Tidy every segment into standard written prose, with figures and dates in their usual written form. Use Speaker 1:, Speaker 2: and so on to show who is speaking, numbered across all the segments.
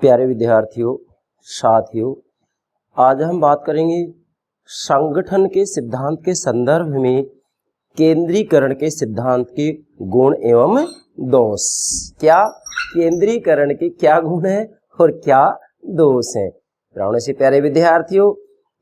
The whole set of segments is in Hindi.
Speaker 1: प्यारे विद्यार्थियों, साथियों, आज हम बात करेंगे संगठन के सिद्धांत के संदर्भ में केंद्रीकरण के सिद्धांत के गुण एवं दोष। क्या केंद्रीकरण के क्या गुण हैं और क्या दोष हैं? प्राणों से प्यारे विद्यार्थियों,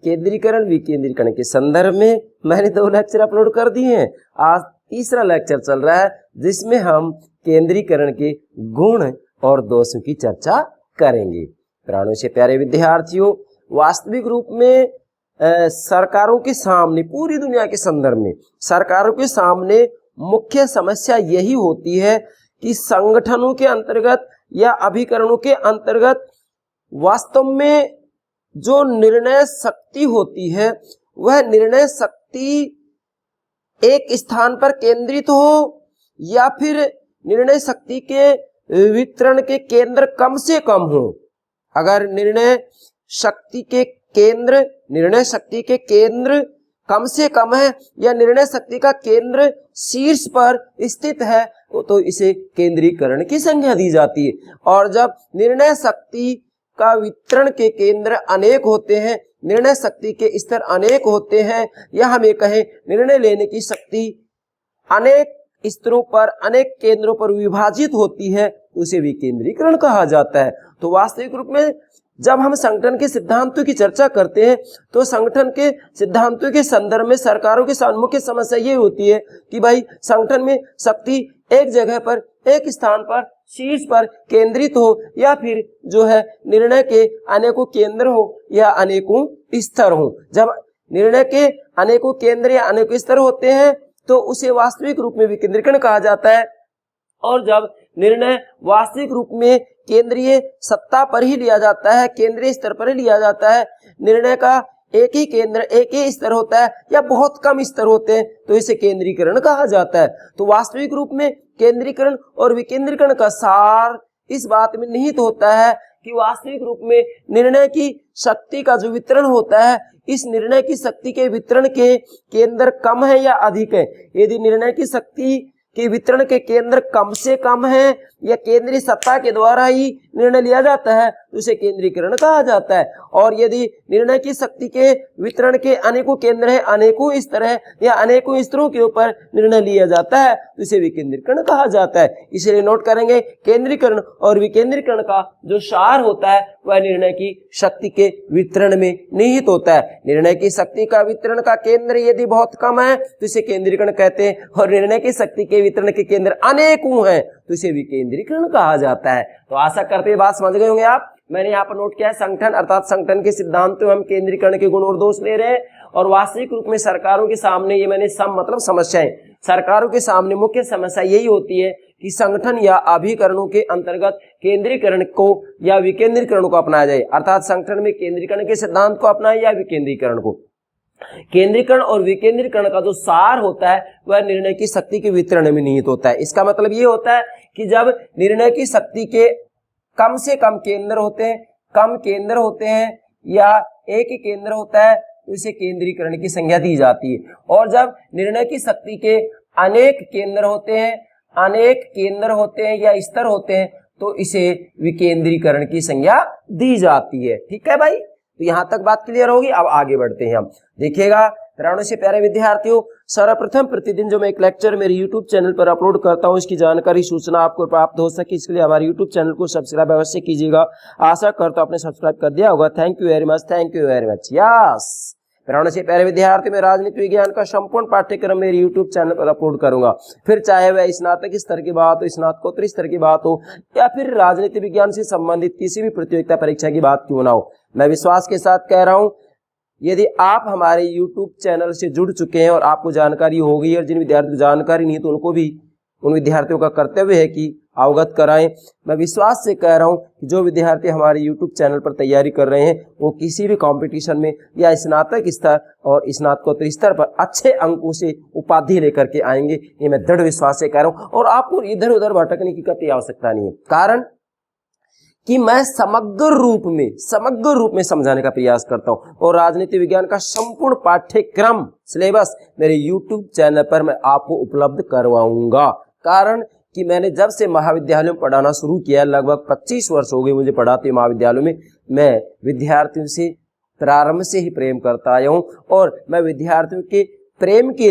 Speaker 1: केंद्रीकरण विकेंद्रीकरण के संदर्भ में मैंने 2 लेक्चर अपलोड कर दिए हैं। आज तीसरा लेक्चर चल रहा है जिसमें हम केंद्रीकरण के गुण और दोषों की चर्चा करेंगे। प्राणों से प्यारे विद्यार्थियों, वास्तविक रूप में सरकारों के सामने, पूरी दुनिया के संदर्भ में सरकारों के सामने मुख्य समस्या यही होती है कि संगठनों के अंतर्गत या अभिकरणों के अंतर्गत वास्तव में जो निर्णय शक्ति होती है वह निर्णय शक्ति एक स्थान पर केंद्रित हो या फिर निर्णय शक्ति के वितरण के केंद्र कम से कम हो। अगर निर्णय शक्ति के केंद्र कम से कम है या निर्णय शक्ति का केंद्र शीर्ष पर स्थित है तो इसे केंद्रीकरण की संज्ञा दी जाती है। और जब निर्णय शक्ति का वितरण के केंद्र अनेक होते हैं, निर्णय शक्ति के स्तर अनेक होते हैं, या हम ये कहें निर्णय लेने की शक्ति अनेक स्तरों पर, अनेक केंद्रों पर विभाजित होती है, तो उसे विकेंद्रीकरण कहा जाता है। तो वास्तविक रूप में जब हम संगठन के सिद्धांतों की चर्चा करते हैं तो संगठन के सिद्धांतों के संदर्भ में सरकारों के सामने मुख्य समस्या ये होती है कि भाई संगठन में शक्ति एक जगह पर, एक स्थान पर, शीर्ष पर केंद्रित हो या फिर जो है निर्णय के अनेकों केंद्र हो या अनेकों स्तर हो। जब निर्णय के अनेकों केंद्र या अनेकों स्तर होते हैं तो उसे वास्तविक रूप में विकेंद्रीकरण कहा जाता है। और जब निर्णय वास्तविक रूप में केंद्रीय सत्ता पर ही लिया जाता है, केंद्रीय स्तर पर ही लिया जाता है, निर्णय का एक ही केंद्र, एक ही स्तर होता है या बहुत कम स्तर होते हैं, तो इसे केंद्रीकरण कहा जाता है। तो वास्तविक रूप में केंद्रीकरण और विकेंद्रीकरण का सार इस बात में निहित होता है कि वास्तविक रूप में निर्णय की शक्ति का जो वितरण होता है, इस निर्णय की शक्ति के वितरण के केंद्र कम है या अधिक है। यदि निर्णय की शक्ति के वितरण के केंद्र कम से कम है या केंद्रीय सत्ता के द्वारा ही निर्णय लिया जाता है तो उसे केंद्रीकरण कहा जाता है। और यदि निर्णय की शक्ति के वितरण के अनेकों केंद्र है, अनेकों स्तर है या अनेकों स्तरों के ऊपर निर्णय लिया जाता है तो इसे विकेंद्रीकरण कहा जाता है। इसलिए नोट करेंगे, केंद्रीकरण और विकेंद्रीकरण का जो सार होता है वह निर्णय की शक्ति के वितरण में निहित होता है। निर्णय की शक्ति का वितरण का केंद्र यदि बहुत कम है तो इसे केंद्रीकरण कहते हैं, और निर्णय की शक्ति के वितरण के केंद्र अनेकों हैं तो इसे विकेंद्रीकरण कहा जाता है। तो आशा करते हैं बात समझ गए होंगे आप। मैंने यहाँ पर नोट किया है संगठन अर्थात संगठन के सिद्धांतों हम केंद्रीकरण के गुण और दोष ले रहे हैं। और वास्तविक रूप में सरकारों के सामने, ये मैंने मतलब समस्याएं, सरकारों के सामने मुख्य समस्या यही होती है कि संगठन या अभिकरणों के अंतर्गत केंद्रीकरण को या विकेंद्रीकरण को अपनाया जाए, अर्थात संगठन में केंद्रीकरण के सिद्धांत को अपनाए या विकेंद्रीकरण को। केंद्रीकरण और विकेंद्रीकरण का जो सार होता है वह निर्णय की शक्ति के वितरण में निहित होता है। इसका मतलब ये होता है कि जब निर्णय की शक्ति के कम से कम केंद्र होते हैं, कम केंद्र होते हैं या एक ही केंद्र होता है तो इसे केंद्रीकरण की संज्ञा दी जाती है। और जब निर्णय की शक्ति के अनेक केंद्र होते हैं, अनेक केंद्र होते हैं या स्तर होते हैं तो इसे विकेंद्रीकरण की संज्ञा दी जाती है। ठीक है भाई, तो यहां तक बात क्लियर होगी। अब आगे बढ़ते हैं हम। देखिएगा प्राणों से प्यारे विद्यार्थियों, सर्वप्रथम प्रतिदिन जो मैं एक लेक्चर मेरे YouTube चैनल पर अपलोड करता हूं, इसकी जानकारी सूचना आपको प्राप्त हो सके इसके लिए हमारे YouTube चैनल को सब्सक्राइब अवश्य कीजिएगा। आशा करता हूं आपने सब्सक्राइब कर दिया होगा। Thank you very much, thank you very much. Yes, प्राणों से प्यारे विद्यार्थी, मैं राजनीति विज्ञान का संपूर्ण पाठ्यक्रम मेरे YouTube चैनल पर अपलोड करूंगा। फिर चाहे वह स्नातक स्तर की बात हो, स्नातकोत्तर स्तर की बात हो या फिर राजनीति विज्ञान से संबंधित किसी भी प्रतियोगिता परीक्षा की बात क्यों ना हो, मैं विश्वास के साथ कह रहा हूं, यदि आप हमारे YouTube चैनल से जुड़ चुके हैं और आपको जानकारी हो गई है, और जिन विद्यार्थियों को जानकारी नहीं तो उनको भी, उन विद्यार्थियों का कर्तव्य है कि अवगत कराएं। मैं विश्वास से कह रहा हूं कि जो विद्यार्थी हमारे YouTube चैनल पर तैयारी कर रहे हैं वो किसी भी कंपटीशन में या स्नातक स्तर और स्नातकोत्तर स्तर पर अच्छे अंकों से उपाधि लेकर के आएंगे, ये मैं दृढ़ विश्वास से कह रहा हूं। और आपको इधर उधर भटकने की कतई आवश्यकता नहीं है, कारण कि मैं समग्र रूप में समझाने का प्रयास करता हूं। और राजनीति विज्ञान का संपूर्ण पाठ्यक्रम सिलेबस मेरे YouTube चैनल पर मैं आपको उपलब्ध करवाऊंगा, कारण कि मैंने जब से महाविद्यालय में पढ़ाना शुरू किया, लगभग 25 वर्ष हो गए मुझे पढ़ाते महाविद्यालयों में, मैं विद्यार्थियों से प्रारंभ से ही प्रेम करता आया हूँ और मैं विद्यार्थियों के प्रेम के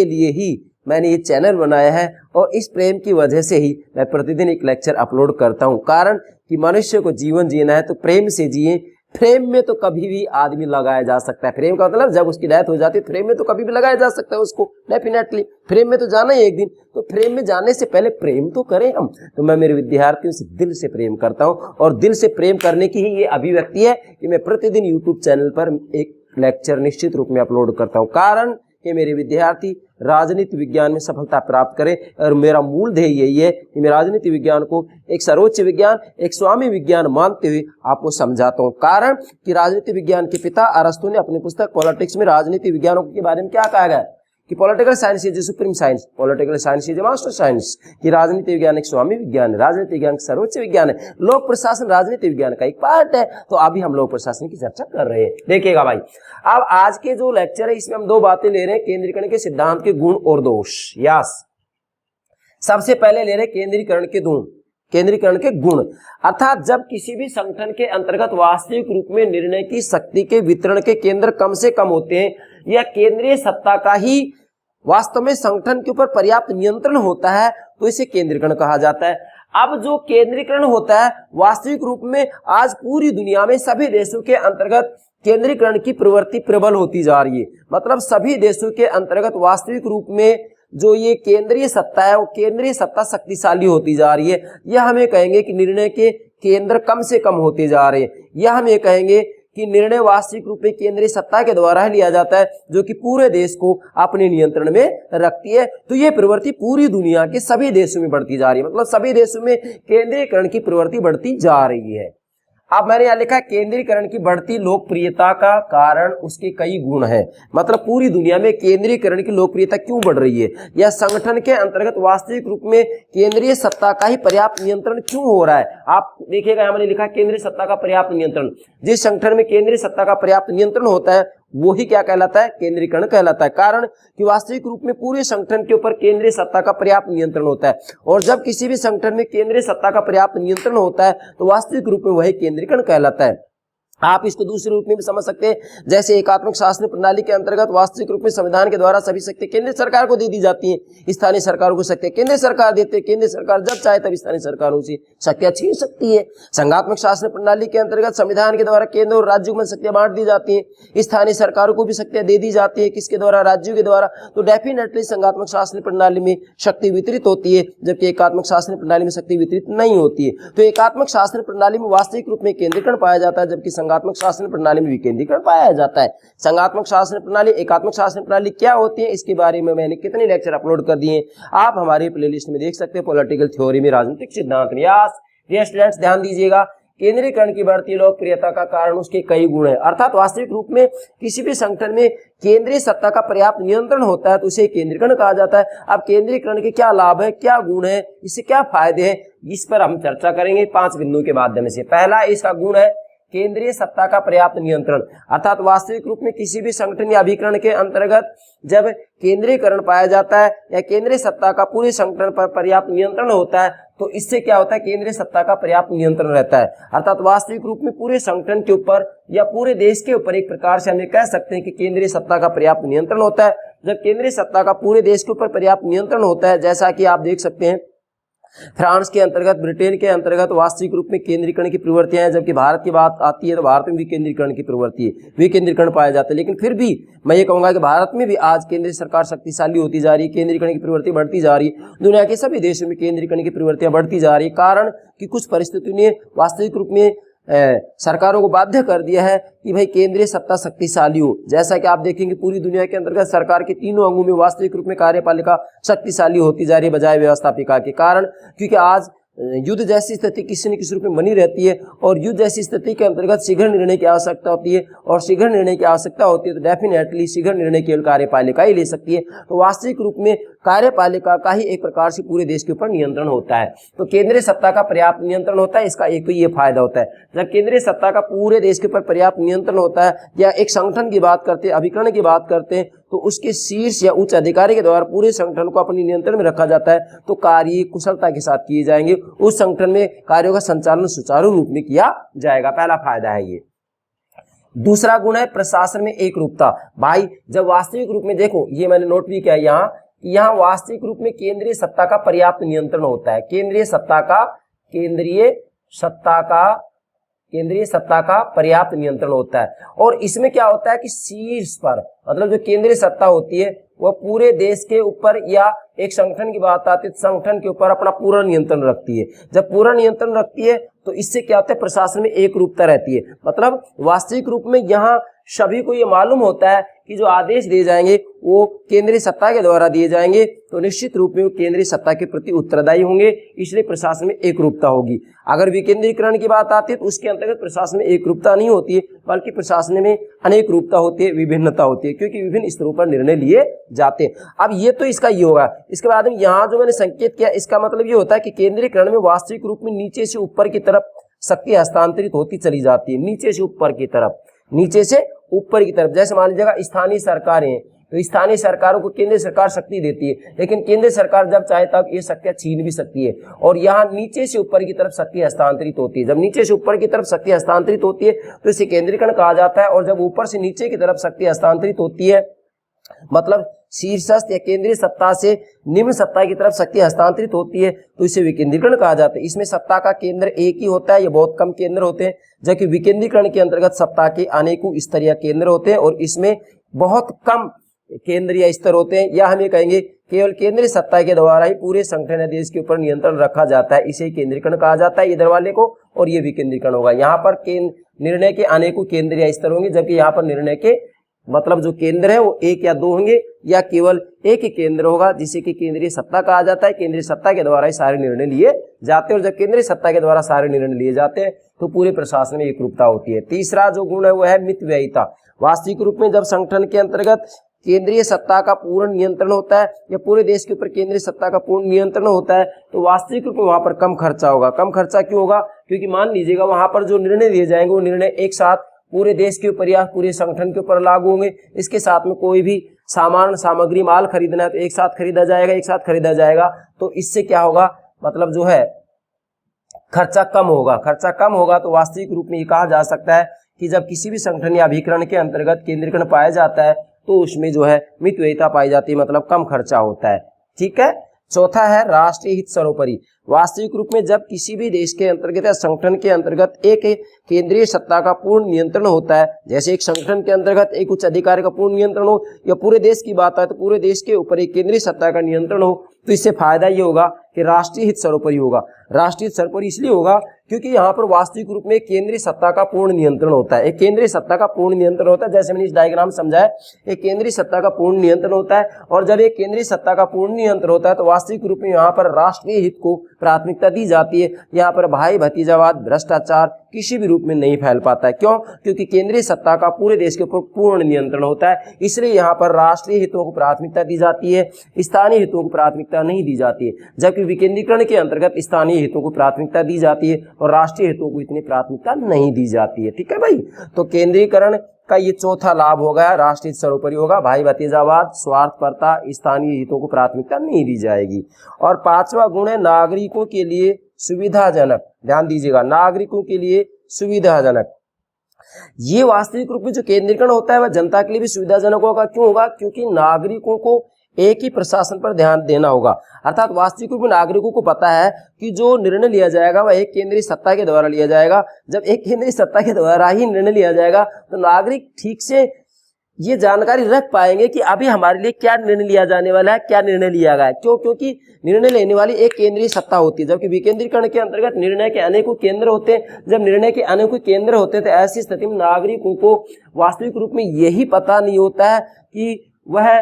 Speaker 1: लिए ही मैंने ये चैनल बनाया है और इस प्रेम की वजह से ही मैं प्रतिदिन एक लेक्चर अपलोड करता हूँ। कारण कि मनुष्य को जीवन जीना है तो प्रेम से जिए। फ्रेम में तो कभी भी आदमी लगाया जा सकता है, फ्रेम का मतलब जब उसकी डेथ हो जाती है फ्रेम में तो कभी भी लगाया जा सकता है उसको, डेफिनेटली फ्रेम में तो जाना ही एक दिन। तो फ्रेम में जाने से पहले प्रेम तो करें हम। तो मैं मेरे विद्यार्थियों से दिल से प्रेम करता हूं और दिल से प्रेम करने की ही ये अभिव्यक्ति है कि मैं प्रतिदिन यूट्यूब चैनल पर एक लेक्चर निश्चित रूप में अपलोड करता हूं। कारण कि मेरे विद्यार्थी राजनीति विज्ञान में सफलता प्राप्त करें और मेरा मूल ध्येय यही है कि मैं राजनीति विज्ञान को एक सर्वोच्च विज्ञान, एक स्वामी विज्ञान मानते हुए आपको समझाता हूं। कारण कि राजनीति विज्ञान के पिता अरस्तु ने अपनी पुस्तक पॉलिटिक्स में राजनीति विज्ञानों के बारे में क्या कहा गया कि political science is supreme science, political science is master science, कि राजनीति विज्ञान एक स्वामी विज्ञान है, राजनीति विज्ञान सर्वोच्च विज्ञान है, लोक प्रशासन राजनीति विज्ञान का एक पार्ट है। तो अभी हम लोक प्रशासन की चर्चा कर रहे हैं। देखिएगा भाई, अब आज के जो लेक्चर है इसमें हम दो बातें ले रहे हैं, केंद्रीकरण के सिद्धांत के गुण और दोष। यस, सबसे पहले ले रहे केंद्रीकरण के गुण, केंद्रीकरण के गुण, अर्थात जब किसी भी संगठन के अंतर्गत वास्तविक रूप में निर्णय की शक्ति के वितरण के केंद्र कम से कम होते हैं या केंद्रीय सत्ता का ही वास्तव में संगठन के ऊपर पर्याप्त नियंत्रण होता है तो इसे केंद्रीकरण कहा जाता है। अब जो केंद्रीकरण होता है वास्तविक रूप में आज पूरी दुनिया में सभी देशों के अंतर्गत केंद्रीकरण की प्रवृत्ति प्रबल होती जा रही है। मतलब सभी देशों के अंतर्गत वास्तविक रूप में जो ये केंद्रीय सत्ता है वो केंद्रीय सत्ता शक्तिशाली होती जा रही है। यह हमें कहेंगे कि निर्णय के केंद्र कम से कम होते जा रहे हैं। यह हमें कहेंगे कि निर्णय वास्तविक रूप में केंद्रीय सत्ता के द्वारा ही लिया जाता है जो कि पूरे देश को अपने नियंत्रण में रखती है। तो ये प्रवृत्ति पूरी दुनिया के सभी देशों में बढ़ती जा रही है। मतलब सभी देशों में केंद्रीकरण की प्रवृत्ति बढ़ती जा रही है। अब मैंने यहां लिखा है केंद्रीकरण की बढ़ती लोकप्रियता का कारण उसके कई गुण हैं। मतलब पूरी दुनिया में केंद्रीकरण की लोकप्रियता क्यों बढ़ रही है या संगठन के अंतर्गत वास्तविक रूप में केंद्रीय सत्ता का ही पर्याप्त नियंत्रण क्यों हो रहा है। आप देखिएगा यहां मैंने लिखा है केंद्रीय सत्ता का पर्याप्त नियंत्रण। जिस संगठन में केंद्रीय सत्ता का पर्याप्त नियंत्रण होता है वो ही क्या कहलाता है, केंद्रीकरण कहलाता है। कारण कि वास्तविक रूप में पूरे संगठन के ऊपर केंद्रीय सत्ता का पर्याप्त नियंत्रण होता है और जब किसी भी संगठन में केंद्रीय सत्ता का पर्याप्त नियंत्रण होता है तो वास्तविक रूप में वही केंद्रीकरण कहलाता है। आप इसको दूसरे रूप में भी समझ सकते हैं, जैसे एकात्मक शासन प्रणाली के अंतर्गत वास्तविक रूप में संविधान के द्वारा सभी शक्ति केंद्र सरकार को दे दी जाती है, स्थानीय सरकारों को शक्ति केंद्र सरकार देते हैं, केंद्र सरकार जब चाहे तब स्थानीय सरकारों से शक्तियां छीन सकती है। संघात्मक शासन प्रणाली के अंतर्गत संविधान के द्वारा केंद्र और राज्यों में शक्तियां बांट दी जाती है, स्थानीय सरकारों को भी शक्तियां दे दी जाती है, किसके द्वारा, राज्यों के द्वारा। तो डेफिनेटली संघात्मक शासन प्रणाली में शक्ति वितरित होती है जबकि एकात्मक शासन प्रणाली में शक्ति वितरित नहीं होती है। तो एकात्मक शासन प्रणाली में वास्तविक रूप में केंद्रीकरण पाया जाता है जबकि संघात्मक शासन प्रणाली में विकेंद्रीकरण पाया जाता है। संघात्मक शासन प्रणाली, एकात्मक शासन प्रणाली क्या होती है इसके बारे में मैंने कितने लेक्चर अपलोड कर दिए आप हमारे प्लेलिस्ट में देख सकते हैं, पॉलिटिकल थ्योरी में राजनीतिक सिद्धांत में। यस स्टूडेंट्स ध्यान दीजिएगा, केंद्रीकरण की बढ़ती लोकप्रियता का कारण उसके कई गुण है। अर्थात वास्तविक रूप में किसी भी संगठन में केंद्रीय सत्ता का पर्याप्त नियंत्रण होता है तो उसे केंद्रीकरण कहा जाता है। अब केंद्रीकरण के क्या लाभ है, क्या गुण है, इससे क्या फायदे हैं, इस पर हम चर्चा करेंगे 5 बिंदुओं के माध्यम से। पहला इसका गुण है केंद्रीय सत्ता का पर्याप्त नियंत्रण। अर्थात वास्तविक रूप में किसी भी संगठन या अभिकरण के अंतर्गत जब केंद्रीकरण पाया जाता है या केंद्रीय सत्ता का पूरे संगठन पर पर्याप्त नियंत्रण होता है तो इससे क्या होता है, केंद्रीय सत्ता का पर्याप्त नियंत्रण रहता है। अर्थात वास्तविक रूप में पूरे संगठन के ऊपर या पूरे देश के ऊपर एक प्रकार से हमें कह सकते हैं कि केंद्रीय सत्ता का पर्याप्त नियंत्रण होता है। जब केंद्रीय सत्ता का पूरे देश के ऊपर पर्याप्त नियंत्रण होता है, जैसा कि आप देख सकते हैं फ्रांस के अंतर्गत, ब्रिटेन के अंतर्गत वास्तविक रूप में केंद्रीकरण की प्रवृत्तियां हैं, जबकि भारत की बात आती है तो भारत में विकेंद्रीकरण की प्रवृत्ति है, विकेंद्रीकरण पाया जाता है। लेकिन फिर भी मैं ये कहूंगा कि भारत में भी आज केंद्रीय सरकार शक्तिशाली होती जा रही है, केंद्रीकरण की प्रवृत्ति बढ़ती जा रही है। दुनिया के सभी देशों में केंद्रीकरण की प्रवृत्तियां बढ़ती जा रही है। कारण कि कुछ परिस्थितियों ने वास्तविक रूप में सरकारों को बाध्य कर दिया है कि भाई केंद्रीय सत्ता शक्तिशाली हो। जैसा कि आप देखेंगे पूरी दुनिया के अंतर्गत सरकार के तीनों अंगों में वास्तविक रूप में कार्यपालिका शक्तिशाली होती जा रही है बजाय व्यवस्थापिका के। कारण क्योंकि आज युद्ध जैसी स्थिति किसी न किसी रूप में बनी रहती है और युद्ध जैसी स्थिति के अंतर्गत शीघ्र निर्णय की आवश्यकता होती है और शीघ्र निर्णय की आवश्यकता होती है तो डेफिनेटली शीघ्र निर्णय केवल कार्यपालिका ही ले सकती है। तो वास्तविक रूप में कार्यपालिका का ही एक प्रकार से पूरे देश के ऊपर नियंत्रण होता है। तो केंद्रीय सत्ता का पर्याप्त नियंत्रण होता है, इसका एक ये फायदा होता है। जब केंद्रीय सत्ता का पूरे देश के ऊपर पर्याप्त नियंत्रण होता है या एक संगठन की बात करते हैं, अभिकरण की बात करते हैं तो उसके शीर्ष या उच्च अधिकारी के द्वारा पूरे संगठन को अपने नियंत्रण में रखा जाता है, तो कार्य कुशलता के साथ किए जाएंगे, उस संगठन में कार्यों का संचालन सुचारू रूप में किया जाएगा। पहला फायदा है ये। दूसरा गुण है प्रशासन में एक रूपता। भाई जब वास्तविक रूप में देखो, ये मैंने नोट भी किया यहाँ वास्तविक रूप में केंद्रीय सत्ता का पर्याप्त नियंत्रण होता है। केंद्रीय सत्ता का पर्याप्त नियंत्रण होता है। और इसमें क्या होता है कि शीर्ष पर, मतलब जो केंद्रीय सत्ता होती है वह पूरे देश के ऊपर या एक संगठन की बात आती है, संगठन के ऊपर अपना पूरा नियंत्रण रखती है। जब पूरा नियंत्रण रखती है तो इससे क्या होता है, प्रशासन में एक रूपता रहती है। मतलब वास्तविक रूप में यहाँ सभी को ये मालूम होता है कि जो आदेश दिए जाएंगे वो केंद्रीय सत्ता के द्वारा दिए जाएंगे, तो निश्चित रूप में वो केंद्रीय सत्ता के प्रति उत्तरदायी होंगे, इसलिए प्रशासन में एक रूपता होगी। अगर विकेंद्रीकरण की बात आती है तो उसके अंतर्गत प्रशासन में एक रूपता नहीं होती है, बल्कि प्रशासन में अनेक रूपता होती है, विभिन्नता होती है, क्योंकि विभिन्न स्तरों पर निर्णय लिए जाते हैं। अब ये तो इसका ये होगा। इसके बाद में यहाँ जो मैंने संकेत किया, इसका मतलब ये होता है कि केंद्रीकरण में वास्तविक रूप में नीचे से ऊपर की तरफ शक्ति हस्तांतरित होती चली जाती है, नीचे से ऊपर की तरफ। जैसे मान लीजिएगा स्थानीय सरकारें, तो स्थानीय सरकारों को केंद्र सरकार शक्ति देती है, लेकिन केंद्र सरकार जब चाहे तब ये शक्तियां छीन भी सकती है। और यहाँ नीचे से ऊपर की तरफ शक्ति हस्तांतरित होती है। जब नीचे से ऊपर की तरफ शक्ति हस्तांतरित होती है तो इसे केंद्रीकरण कहा जाता है। और जब ऊपर से नीचे की तरफ शक्ति हस्तांतरित होती है, मतलब शीर्षस्थ या केंद्रीय सत्ता से निम्न सत्ता की तरफ शक्ति हस्तांतरित होती है, तो इसे विकेंद्रीकरण कहा जाता है। इसमें सत्ता का केंद्र एक ही होता है, ये बहुत कम केंद्र होते हैं, जबकि विकेंद्रीकरण के अंतर्गत सत्ता के अनेकों स्तरीय केंद्र होते हैं और इसमें बहुत कम केंद्रीय स्तर होते हैं। या हम ये कहेंगे केवल केंद्रीय सत्ता के द्वारा ही पूरे संगठन या देश के ऊपर नियंत्रण रखा जाता है, इसे केंद्रीकरण कहा जाता है इधर वाले को, और ये विकेंद्रीकरण होगा। यहाँ पर निर्णय के अनेकों केंद्रीय स्तर होंगे, जबकि यहाँ पर निर्णय के मतलब जो केंद्र है वो एक या दो होंगे, या केवल एक ही केंद्र होगा, जिसे कि केंद्रीय सत्ता कहा जाता है। केंद्रीय सत्ता के द्वारा ही सारे निर्णय लिए जाते हैं, और जब केंद्रीय सत्ता के द्वारा सारे निर्णय लिए जाते हैं तो पूरे प्रशासन में एकरूपता होती है। तीसरा जो गुण है वो है मितव्ययिता। वास्तविक रूप में जब संगठन के अंतर्गत केंद्रीय सत्ता का पूर्ण नियंत्रण होता है या पूरे देश के ऊपर केंद्रीय सत्ता का पूर्ण नियंत्रण होता है, तो वास्तविक रूप में वहां पर कम खर्चा होगा। कम खर्चा क्यों होगा? क्योंकि मान लीजिएगा वहां पर जो निर्णय लिए जाएंगे वो निर्णय एक साथ पूरे देश के ऊपर या पूरे संगठन के ऊपर लागू होंगे। इसके साथ में कोई भी सामान सामग्री माल खरीदना है तो एक साथ खरीदा जाएगा, तो इससे क्या होगा, मतलब जो है खर्चा कम होगा। तो वास्तविक रूप में ये कहा जा सकता है कि जब किसी भी संगठन या अभिकरण के अंतर्गत केंद्रीकरण पाया जाता है तो उसमें जो है मितव्ययिता पाई जाती है, मतलब कम खर्चा होता है। ठीक है। चौथा है राष्ट्रीय हित सर्वोपरि। वास्तविक रूप में जब किसी भी देश के अंतर्गत या संगठन के अंतर्गत एक केंद्रीय सत्ता का पूर्ण नियंत्रण होता है, जैसे एक संगठन के अंतर्गत एक उच्च अधिकारी का पूर्ण नियंत्रण हो, या पूरे देश की बात है तो पूरे देश के ऊपर एक केंद्रीय सत्ता का नियंत्रण हो, तो इससे फायदा ये होगा कि राष्ट्रीय हित सर्वोपरि होगा। राष्ट्रीय हित सर्वोपरि इसलिए होगा क्योंकि यहाँ पर वास्तविक रूप में केंद्रीय सत्ता का पूर्ण नियंत्रण होता है। एक केंद्रीय सत्ता का पूर्ण नियंत्रण होता है, जैसे मैंने इस डायग्राम समझाया, एक केंद्रीय सत्ता का पूर्ण नियंत्रण होता है। और जब एक केंद्रीय सत्ता का पूर्ण नियंत्रण होता है तो वास्तविक रूप में यहाँ पर राष्ट्रीय हित को प्राथमिकता दी जाती है। यहाँ पर भाई भतीजावाद, भ्रष्टाचार किसी भी रूप में नहीं फैल पाता है। क्यों? क्योंकि केंद्रीय सत्ता का पूरे देश के ऊपर पूर्ण नियंत्रण होता है, इसलिए यहाँ पर राष्ट्रीय हितों को प्राथमिकता दी जाती है, स्थानीय हितों को प्राथमिकता नहीं दी जाती है। जबकि विकेंद्रीकरण के अंतर्गत स्थानीय हितों को प्राथमिकता दी जाती है और राष्ट्रीय हितों को इतनी प्राथमिकता नहीं दी जाती है। ठीक है भाई। तो केंद्रीकरण का ये चौथा लाभ हो गया, राष्ट्रीय सर्वोपरि होगा, भाई भतीजावाद, स्वार्थपरता, स्थानीय हितों को प्राथमिकता नहीं दी जाएगी। और पांचवा गुण है नागरिकों के लिए सुविधाजनक। ध्यान दीजिएगा, नागरिकों के लिए सुविधाजनक। ये वास्तविक रूप में जो केंद्रीकरण होता है वह जनता के लिए भी सुविधाजनक होगा। क्यों होगा? क्योंकि नागरिकों को एक ही प्रशासन पर ध्यान देना होगा। अर्थात वास्तविक रूप में नागरिकों को पता है कि जो निर्णय लिया जाएगा वह एक केंद्रीय सत्ता के द्वारा लिया जाएगा। जब एक केंद्रीय सत्ता के द्वारा ही निर्णय लिया जाएगा तो नागरिक ठीक से ये जानकारी रख पाएंगे कि अभी हमारे लिए क्या निर्णय लिया जाने वाला है, क्या निर्णय लिया गया है। क्यों? क्योंकि निर्णय लेने वाली एक केंद्रीय सत्ता होती है, जबकि विकेंद्रीकरण के अंतर्गत निर्णय के अनेकों केंद्र होते हैं। जब निर्णय के अनेकों केंद्र होते हैं तो ऐसी स्थिति में नागरिकों को वास्तविक रूप में यही पता नहीं होता है कि वह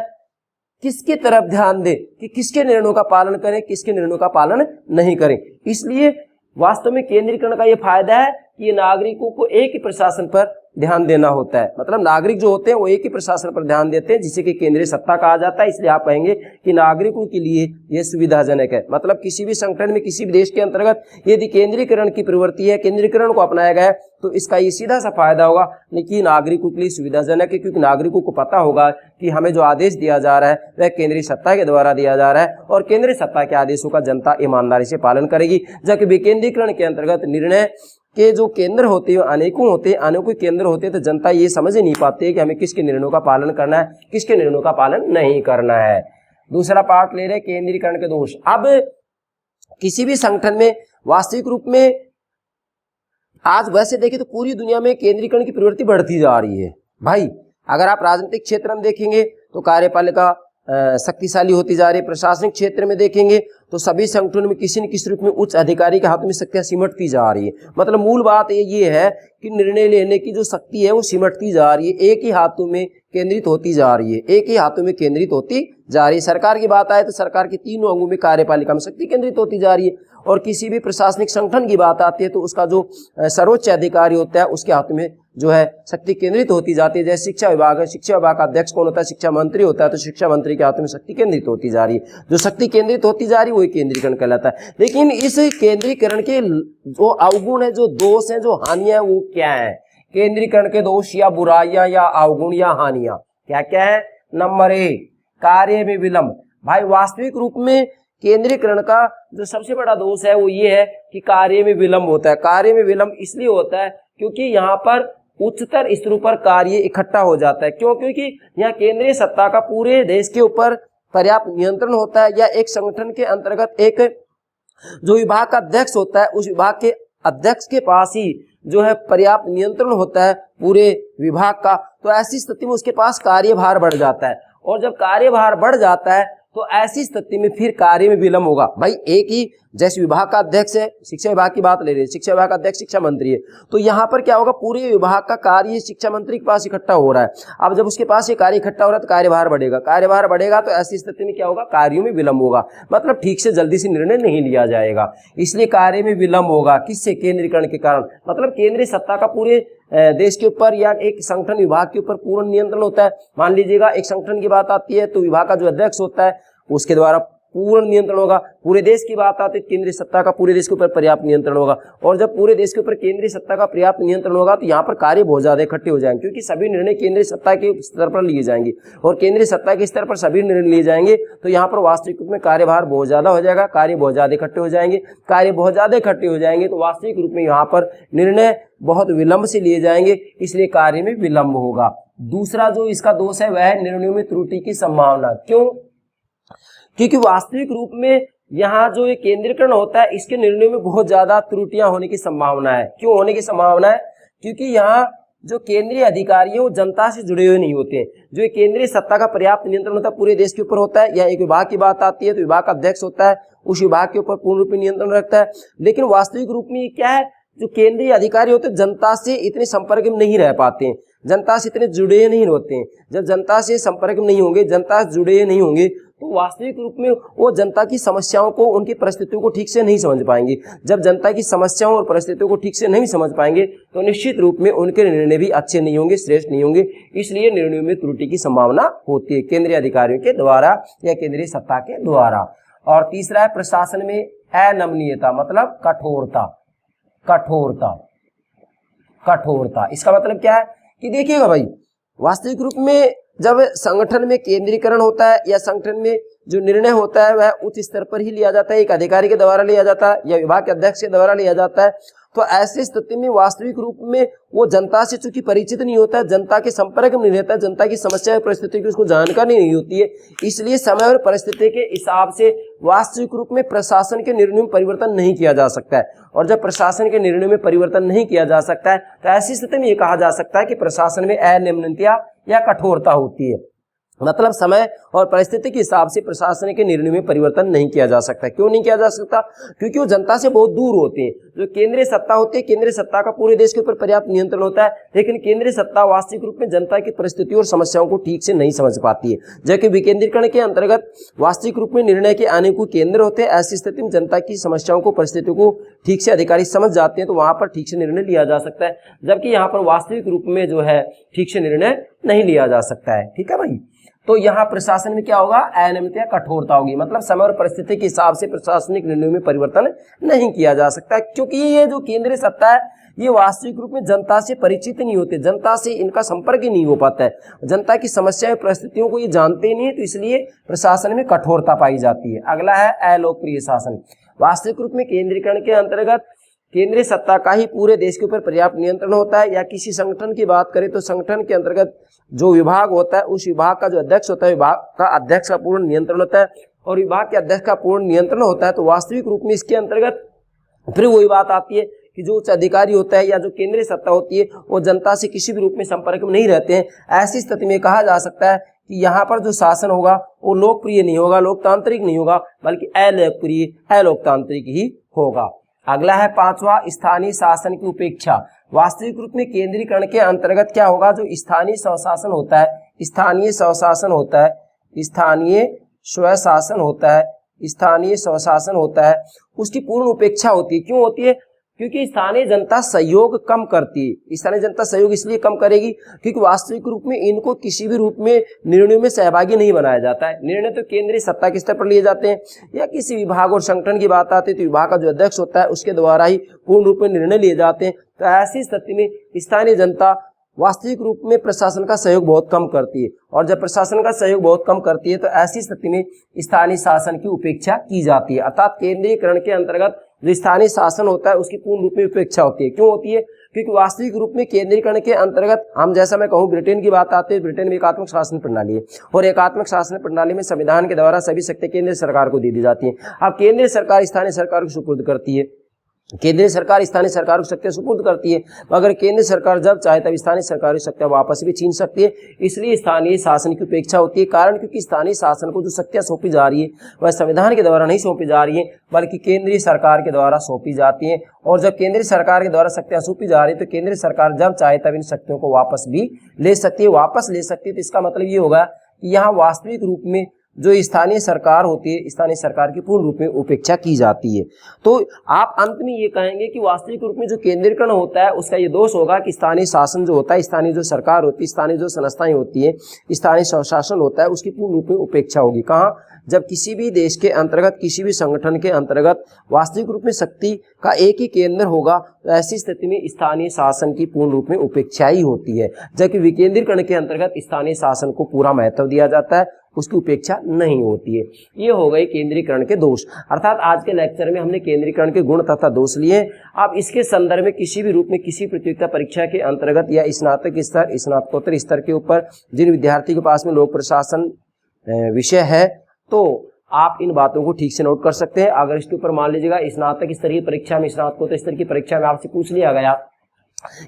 Speaker 1: किसकी तरफ ध्यान दे, कि किसके निर्णयों का पालन करें, किसके निर्णयों का पालन नहीं करें। इसलिए वास्तव में केंद्रीकरण का ये फायदा है कि ये नागरिकों को एक ही प्रशासन पर ध्यान देना होता है। मतलब नागरिक जो होते हैं वो एक ही प्रशासन पर ध्यान देते हैं, जिसे कि केंद्रीय सत्ता कहा जाता है। इसलिए आप कहेंगे कि नागरिकों के लिए यह सुविधाजनक है। मतलब किसी भी संगठन में, किसी भी देश के अंतर्गत यदि केंद्रीकरण की प्रवृत्ति है, केंद्रीकरण को अपनाया गया है, तो इसका ये सीधा सा फायदा होगा कि नागरिकों के लिए सुविधाजनक है, क्योंकि नागरिकों को पता होगा कि हमें जो आदेश दिया जा रहा है वह केंद्रीय सत्ता के द्वारा दिया जा रहा है और केंद्रीय सत्ता के आदेशों का जनता ईमानदारी से पालन करेगी। जबकि विकेंद्रीकरण के अंतर्गत निर्णय के जो केंद्र होते हैं अनेकों केंद्र होते हैं, तो जनता ये समझ ही नहीं पाती है कि हमें किसके निर्णयों का पालन करना है, किसके निर्णयों का पालन नहीं करना है। दूसरा पार्ट ले रहे केंद्रीकरण के दोष। अब किसी भी संगठन में वास्तविक रूप में आज वैसे देखें तो पूरी दुनिया में केंद्रीकरण की प्रवृत्ति बढ़ती जा रही है। भाई अगर आप राजनीतिक क्षेत्र में देखेंगे तो कार्यपालिका शक्तिशाली होती जा रही है। प्रशासनिक क्षेत्र में देखेंगे तो सभी संगठनों में किसी न किसी रूप में उच्च अधिकारी के हाथ में शक्तियां सिमटती जा रही है। मतलब मूल बात ये है कि निर्णय लेने की जो शक्ति है वो सिमटती जा रही है, एक ही हाथों में केंद्रित होती जा रही है, एक ही हाथों में केंद्रित होती जा रही है। सरकार की बात आए तो सरकार के तीनों अंगों में कार्यपालिका में शक्ति केंद्रित होती जा रही है, और किसी भी प्रशासनिक संगठन की बात आती है तो उसका जो सर्वोच्च अधिकारी होता है उसके हाथ में जो है शक्ति केंद्रित होती जाती है। जैसे शिक्षा विभाग है, शिक्षा विभाग का अध्यक्ष कौन होता है? शिक्षा मंत्री होता है। तो शिक्षा मंत्री के हाथ में शक्ति केंद्रित होती जा रही है। जो शक्ति केंद्रित होती जा रही है वही केंद्रीकरण कहलाता है। लेकिन इस केंद्रीकरण के जो अवगुण है, जो दोष है, जो हानियां, वो क्या है? केंद्रीकरण के दोष या बुराइयां या अवगुण या हानियां क्या क्या है? नंबर 1, कार्य में विलंब। भाई वास्तविक रूप में केंद्रीकरण का जो सबसे बड़ा दोष है वो ये है कि कार्य में विलंब होता है। कार्य में विलंब इसलिए होता है क्योंकि यहाँ पर उच्चतर स्तरों पर कार्य इकट्ठा हो जाता है। क्यों? क्योंकि यहाँ केंद्रीय सत्ता का पूरे देश के ऊपर पर्याप्त नियंत्रण होता है, या एक संगठन के अंतर्गत एक जो विभाग का अध्यक्ष होता है उस विभाग के अध्यक्ष के पास ही जो है पर्याप्त नियंत्रण होता है पूरे विभाग का। तो ऐसी स्थिति में उसके पास कार्यभार बढ़ जाता है, और जब कार्यभार बढ़ जाता है तो ऐसी स्थिति में फिर कार्य में विलंब होगा। भाई एक ही जैसे विभाग का अध्यक्ष है, शिक्षा विभाग की बात ले रहे हैं, शिक्षा विभाग का अध्यक्ष शिक्षा मंत्री है, तो यहाँ पर क्या होगा? पूरे विभाग का कार्य शिक्षा मंत्री के पास इकट्ठा हो रहा है। अब जब उसके पास ये कार्य इकट्ठा हो रहा है तो कार्यभार बढ़ेगा, कार्यभार बढ़ेगा तो ऐसी स्थिति में क्या होगा? कार्यों में विलंब होगा। मतलब ठीक से जल्दी से निर्णय नहीं लिया जाएगा, इसलिए कार्य में विलंब होगा। किससे? केंद्रीकरण के कारण। मतलब केंद्रीय सत्ता का पूरे देश के ऊपर या एक संगठन विभाग के ऊपर पूर्ण नियंत्रण होता है। मान लीजिएगा एक संगठन की बात आती है तो विभाग का जो अध्यक्ष होता है उसके द्वारा पूर्ण नियंत्रण होगा। पूरे देश की बात आती है केंद्रीय सत्ता का पूरे देश के ऊपर पर्याप्त नियंत्रण होगा, और जब पूरे देश के ऊपर केंद्रीय सत्ता का पर्याप्त नियंत्रण होगा तो यहाँ पर कार्य बहुत ज्यादा इकट्ठे हो जाएंगे, क्योंकि सभी निर्णय केंद्रीय सत्ता के स्तर पर लिए जाएंगे, और केंद्रीय सत्ता के स्तर पर सभी निर्णय लिए जाएंगे तो यहाँ पर वास्तविक रूप में कार्यभार बहुत ज्यादा हो जाएगा, कार्य बहुत ज्यादा इकट्ठे हो जाएंगे। कार्य बहुत ज्यादा इकट्ठे हो जाएंगे तो वास्तविक रूप में यहाँ पर निर्णय बहुत विलंब से लिए जाएंगे, इसलिए कार्य में विलंब होगा। दूसरा जो इसका दोष है वह है निर्णयों में त्रुटि की संभावना। क्यों? क्योंकि वास्तविक रूप में यहाँ जो ये केंद्रीकरण होता है इसके निर्णयों में बहुत ज्यादा त्रुटियां होने की संभावना है। क्यों होने की संभावना है? क्योंकि यहाँ जो केंद्रीय अधिकारी है वो जनता से जुड़े हुए नहीं होते हैं। जो ये केंद्रीय सत्ता का पर्याप्त नियंत्रण होता है पूरे देश के ऊपर होता है, या एक विभाग की बात आती है तो विभाग का अध्यक्ष होता है, उस विभाग के ऊपर पूर्ण रूप में नियंत्रण रखता है। लेकिन वास्तविक रूप में क्या है? जो केंद्रीय अधिकारी होते हैं जनता से इतने संपर्क में नहीं रह पाते हैं, जनता से इतने जुड़े नहीं होते हैं। जब जनता से संपर्क में नहीं होंगे, जनता से जुड़े नहीं होंगे, तो वास्तविक रूप में वो जनता की समस्याओं को, उनकी परिस्थितियों को ठीक से नहीं समझ पाएंगे। जब जनता की समस्याओं और परिस्थितियों को ठीक से नहीं समझ पाएंगे तो निश्चित रूप में उनके निर्णय भी अच्छे नहीं होंगे, श्रेष्ठ नहीं होंगे। इसलिए निर्णयों में त्रुटि की संभावना होती है केंद्रीय अधिकारियों के द्वारा या केंद्रीय सत्ता के द्वारा। और तीसरा है प्रशासन में अनमनीयता, मतलब कठोरता। कठोरता, कठोरता इसका मतलब क्या है कि देखिएगा भाई, वास्तविक रूप में जब संगठन में केंद्रीकरण होता है या संगठन में जो निर्णय होता है वह उच्च स्तर पर ही लिया जाता है, एक अधिकारी के द्वारा लिया जाता है या विभाग के अध्यक्ष के द्वारा लिया जाता है, तो ऐसी स्थिति में वास्तविक रूप में वो जनता से चूंकि परिचित नहीं होता है, जनता के संपर्क में नहीं रहता है, जनता की समस्या और परिस्थिति की उसको जानकारी नहीं होती है, इसलिए समय और परिस्थिति के हिसाब से वास्तविक रूप में प्रशासन के निर्णयों में परिवर्तन नहीं किया जा सकता है। और जब प्रशासन के निर्णयों में परिवर्तन नहीं किया जा सकता है तो ऐसी स्थिति में ये कहा जा सकता है कि प्रशासन में अनियमितता या कठोरता होती है। मतलब समय और परिस्थिति के हिसाब से प्रशासन के निर्णय में परिवर्तन नहीं किया जा सकता। क्यों नहीं किया जा सकता? क्योंकि वो जनता से बहुत दूर होते हैं। जो केंद्रीय सत्ता होती है, केंद्रीय सत्ता का पूरे देश के ऊपर पर्याप्त नियंत्रण होता है, लेकिन केंद्रीय सत्ता वास्तविक रूप में जनता की परिस्थितियों और समस्याओं को ठीक से नहीं समझ पाती है। जबकि विकेंद्रीकरण के अंतर्गत वास्तविक रूप में निर्णय के आने को केंद्र होते हैं। ऐसी स्थिति में जनता की समस्याओं को, परिस्थितियों को ठीक से अधिकारी समझ जाते हैं, तो वहां पर ठीक से निर्णय लिया जा सकता है। जबकि यहाँ पर वास्तविक रूप में जो है ठीक से निर्णय नहीं लिया जा सकता है। ठीक है भाई। तो यहाँ प्रशासन में क्या होगा? अनियमितता, कठोरता होगी। मतलब समय और परिस्थिति के हिसाब से प्रशासनिक निर्णयों में परिवर्तन नहीं किया जा सकता, क्योंकि ये जो केंद्रीय सत्ता है ये वास्तविक रूप में जनता से परिचित नहीं होते, जनता से इनका संपर्क ही नहीं हो पाता है, जनता की समस्याएं, परिस्थितियों को ये जानते नहीं है, तो इसलिए प्रशासन में कठोरता पाई जाती है। अगला है अलोकप्रिय शासन। वास्तविक रूप में केंद्रीकरण के अंतर्गत केंद्रीय सत्ता का ही पूरे देश के ऊपर पर्याप्त नियंत्रण होता है। या किसी संगठन की बात करें तो संगठन के अंतर्गत जो विभाग होता है, उस विभाग का जो अध्यक्ष होता है, विभाग का अध्यक्ष का पूर्ण नियंत्रण होता है, और विभाग के अध्यक्ष का पूर्ण नियंत्रण होता है। तो वास्तविक रूप में इसके अंतर्गत फिर वही बात आती है कि जो उच्च अधिकारी होता है या जो केंद्रीय सत्ता होती है वो जनता से किसी भी रूप में संपर्क में नहीं रहते हैं। ऐसी स्थिति में कहा जा सकता है कि यहाँ पर जो शासन होगा वो लोकप्रिय नहीं होगा, लोकतांत्रिक नहीं होगा, बल्कि अलोकप्रिय, अलोकतांत्रिक ही होगा। अगला है पांचवा, स्थानीय शासन की उपेक्षा। वास्तविक रूप में केंद्रीकरण के अंतर्गत क्या होगा? जो स्थानीय स्वशासन होता है, स्थानीय स्वशासन होता है, स्थानीय स्वशासन होता है, स्थानीय स्वशासन होता है, उसकी पूर्ण उपेक्षा होती है। क्यों होती है? क्योंकि स्थानीय जनता सहयोग कम करती है। स्थानीय जनता सहयोग इसलिए कम करेगी क्योंकि वास्तविक रूप में इनको किसी भी रूप में निर्णयों में सहभागी नहीं बनाया जाता है। निर्णय तो केंद्रीय सत्ता के स्तर पर लिए जाते हैं, या किसी विभाग और संगठन की बात आती है तो विभाग का जो अध्यक्ष होता है उसके द्वारा ही पूर्ण रूप में निर्णय लिए जाते हैं। तो ऐसी स्थिति में स्थानीय जनता वास्तविक रूप में प्रशासन का सहयोग बहुत कम करती है, और जब प्रशासन का सहयोग बहुत कम करती है तो ऐसी स्थिति में स्थानीय शासन की उपेक्षा की जाती है। अर्थात केंद्रीयकरण के अंतर्गत जो स्थानीय शासन होता है उसकी पूर्ण रूप में उपेक्षा होती है। क्यों होती है? क्योंकि वास्तविक रूप में केंद्रीकरण के अंतर्गत हम, जैसा मैं कहूँ, ब्रिटेन की बात आती है, ब्रिटेन में एकात्मक शासन प्रणाली है, और एकात्मक शासन प्रणाली में संविधान के द्वारा सभी शक्ति केंद्रीय सरकार को दे दी जाती है। अब केंद्रीय सरकार स्थानीय सरकार को सुपुर्द करती है, केंद्रीय सरकार स्थानीय सरकार को शक्तियां सुपुर्द करती है, मगर केंद्र सरकार जब चाहे तब स्थानीय सरकार की शक्तियां वापस भी छीन सकती है। इसलिए स्थानीय शासन की उपेक्षा होती है। कारण क्योंकि स्थानीय शासन को जो शक्तियां सौंपी जा रही है वह संविधान के द्वारा नहीं सौंपी जा रही है, बल्कि केंद्रीय सरकार के द्वारा सौंपी जाती है। और जब केंद्रीय सरकार के द्वारा शक्तियां सौंपी जा रही है तो केंद्रीय सरकार जब चाहे तब इन शक्तियों को वापस भी ले सकती है, वापस ले सकती है। तो इसका मतलब ये होगा कि यहाँ वास्तविक रूप में जो स्थानीय सरकार होती है, स्थानीय सरकार की पूर्ण रूप में उपेक्षा की जाती है। तो आप अंत में ये कहेंगे कि वास्तविक रूप में जो केंद्रीकरण होता है उसका ये दोष होगा कि स्थानीय शासन जो होता है, स्थानीय जो सरकार होती है, स्थानीय जो संस्थाएं होती है, स्थानीय स्वशासन होता है, उसकी पूर्ण रूप में उपेक्षा होगी। कहाँ? जब किसी भी देश के अंतर्गत, किसी भी संगठन के अंतर्गत वास्तविक रूप में शक्ति का एक ही केंद्र होगा, तो ऐसी स्थिति में स्थानीय शासन की पूर्ण रूप में उपेक्षा ही होती है। जबकि विकेंद्रीकरण के अंतर्गत स्थानीय शासन को पूरा महत्व दिया जाता है, उसकी उपेक्षा नहीं होती है। ये हो गए केंद्रीकरण के दोष। अर्थात आज के लेक्चर में हमने केंद्रीकरण के गुण तथा दोष लिए। आप इसके संदर्भ में किसी भी रूप में किसी प्रतियोगिता परीक्षा के अंतर्गत या स्नातक स्तर, स्नातकोत्तर स्तर के ऊपर जिन विद्यार्थी के पास में लोक प्रशासन विषय है, तो आप इन बातों को ठीक से नोट कर सकते हैं। अगर इसके ऊपर मान लीजिएगा स्नातक स्तरीय परीक्षा में, स्नातकोत्तर स्तर की परीक्षा में आपसे पूछ लिया गया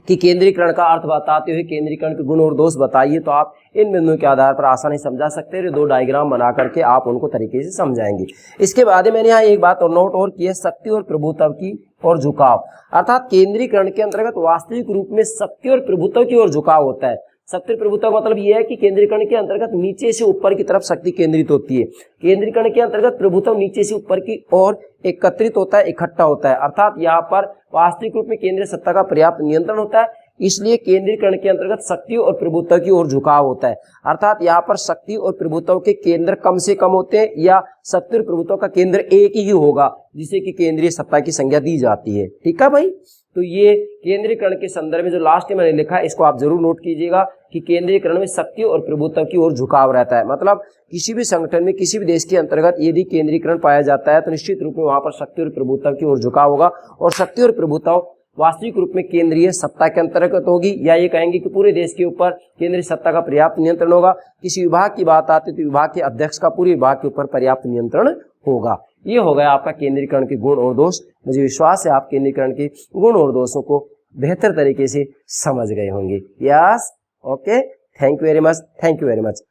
Speaker 1: कि केंद्रीकरण का अर्थ बताते हुए केंद्रीकरण के गुण और दोष बताइए, तो आप इन बिंदुओं के आधार पर आसानी समझा सकते हैं। दो डायग्राम बना करके आप उनको तरीके से समझाएंगे। इसके बाद मैंने यहाँ एक बात और नोट और की है, शक्ति और प्रभुत्व की और झुकाव। अर्थात केंद्रीकरण के अंतर्गत वास्तविक रूप में शक्ति और प्रभुत्व की ओर झुकाव होता है। शक्ति प्रभुत्व मतलब यह है कि केंद्रीकरण के अंतर्गत नीचे से ऊपर की तरफ शक्ति केंद्रित होती है, केंद्रीकरण के अंतर्गत प्रभुत्व नीचे से ऊपर की ओर एकत्रित होता है, इकट्ठा होता है। अर्थात यहाँ पर वास्तविक रूप में केंद्रीय सत्ता का पर्याप्त नियंत्रण होता है, इसलिए केंद्रीकरण के अंतर्गत शक्ति और प्रभुत्व की ओर झुकाव होता है। अर्थात यहाँ पर शक्ति और प्रभुत्व के केंद्र कम से कम होते हैं, या शक्ति और प्रभुत्व का केंद्र एक ही होगा, जिसे कि केंद्रीय सत्ता की संज्ञा दी जाती है। ठीक है भाई। तो ये केंद्रीकरण के संदर्भ में जो लास्ट में मैंने लिखा है, इसको आप जरूर नोट कीजिएगा कि केंद्रीकरण में शक्ति और प्रभुत्व की ओर झुकाव रहता है। मतलब किसी भी संगठन में, किसी भी देश के अंतर्गत यदि केंद्रीकरण पाया जाता है तो निश्चित रूप में वहां पर शक्ति और प्रभुत्व की ओर झुकाव होगा, और शक्ति और प्रभुत्व वास्तविक रूप में केंद्रीय सत्ता के अंतर्गत होगी, या ये कहेंगे कि पूरे देश के ऊपर केंद्रीय सत्ता का पर्याप्त नियंत्रण होगा। किसी विभाग की बात आती है तो विभाग के अध्यक्ष का पूरे विभाग के ऊपर पर्याप्त नियंत्रण होगा। ये हो गया आपका केंद्रीकरण के गुण और दोष। मुझे विश्वास है आप केंद्रीकरण के गुण और दोषों को बेहतर तरीके से समझ गए होंगे। Yes, okay, thank you very much, thank you very much.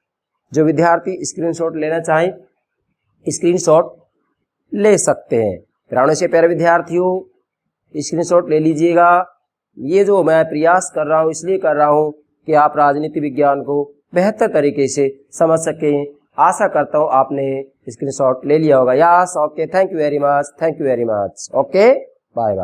Speaker 1: जो विद्यार्थी स्क्रीनशॉट लेना चाहें स्क्रीनशॉट ले सकते हैं। प्राणों से प्यारे विद्यार्थियों, स्क्रीनशॉट ले लीजिएगा। ये जो मैं प्रयास कर रहा हूँ इसलिए कर रहा हूँ कि आप राजनीति विज्ञान को बेहतर तरीके से समझ सकें। आशा करता हूँ आपने स्क्रीनशॉट ले लिया होगा। Yes, okay, thank you very much, thank you very much, okay, bye bye.